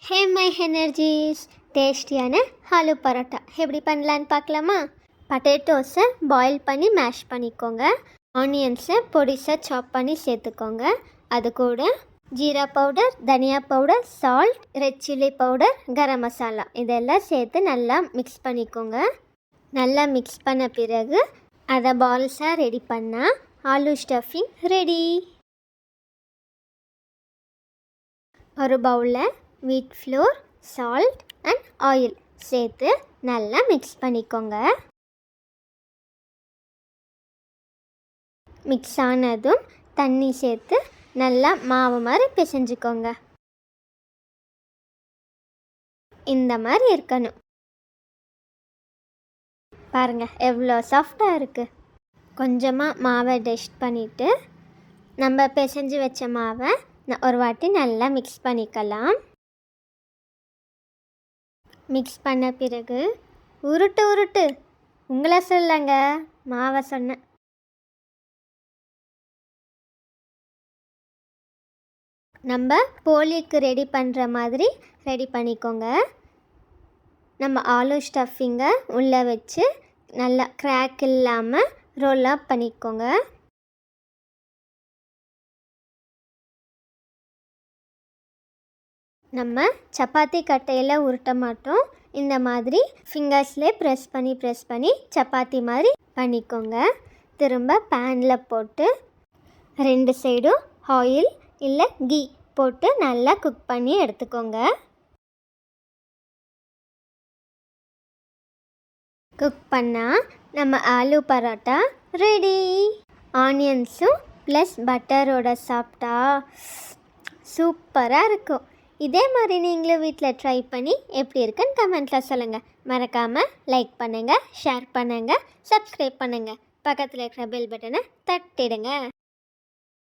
Hey my energies, டேஸ்டியான ஆலு பரோட்டா எப்படி பண்ணலான்னு பார்க்கலாமா? பட்டேட்டோஸை பாயில் பண்ணி மேஷ் பண்ணிக்கோங்க. ஆனியன்ஸை பொடிசாக சாப் பண்ணி சேர்த்துக்கோங்க. அது கூட ஜீரா பவுடர், தனியா powder, salt, red chilli powder, garam masala இதெல்லாம் சேர்த்து நல்லா மிக்ஸ் பண்ணிக்கோங்க. நல்லா மிக்ஸ் பண்ண பிறகு அதை பால்ஸாக ரெடி பண்ணால் ஆலு ஸ்டஃபிங் ரெடி. ஒரு பவுலில் வீட் ஃப்ளோர், சால்ட் அண்ட் ஆயில் சேர்த்து நல்லா மிக்ஸ் பண்ணிக்கோங்க. மிக்ஸ் ஆனதும் தண்ணி சேர்த்து நல்லா மாவு மாதிரி பிசைஞ்சுக்கோங்க. இந்த மாதிரி இருக்கணும். பாருங்கள் எவ்வளோ சாஃப்டாக இருக்குது. கொஞ்சமாக மாவை டஸ்ட் பண்ணிவிட்டு நம்ம பிசைஞ்சு வச்ச மாவை ஒரு வாட்டி நல்லா மிக்ஸ் பண்ணிக்கலாம். மிக்ஸ் பண்ண பிறகு உருட்டு உங்களை சொல்லங்க, மாவை சொன்னேன். நம்ம போலிக்கு ரெடி பண்ணுற மாதிரி ரெடி பண்ணிக்கோங்க. நம்ம ஆலு ஸ்டஃபிங்கை உள்ளே வச்சு நல்லா கிராக் இல்லாமல் ரோல் அப் பண்ணிக்கோங்க. நம்ம சப்பாத்தி கட்டையில் உருட்ட மாட்டோம். இந்த மாதிரி ஃபிங்கர்ஸ்லேயே ப்ரெஸ் பண்ணி சப்பாத்தி மாதிரி பண்ணிக்கோங்க. திரும்ப பேனில் போட்டு 2 சைடும் ஆயில் இல்லை கீ போட்டு நல்லா குக் பண்ணி எடுத்துக்கோங்க. குக் பண்ணால் நம்ம ஆலு பரோட்டா ரெடி. ஆனியன்ஸும் ப்ளஸ் பட்டரோட சாப்பிட்டா சூப்பராக இருக்கும். இதே மாதிரி நீங்களும் வீட்டில் ட்ரை பண்ணி எப்படி இருக்குன்னு கமெண்ட்டில் சொல்லுங்கள். மறக்காமல் லைக் பண்ணுங்கள், ஷேர் பண்ணுங்கள், சப்ஸ்கிரைப் பண்ணுங்கள். பக்கத்தில் இருக்கிற பெல் பட்டனை தட்டிடுங்க.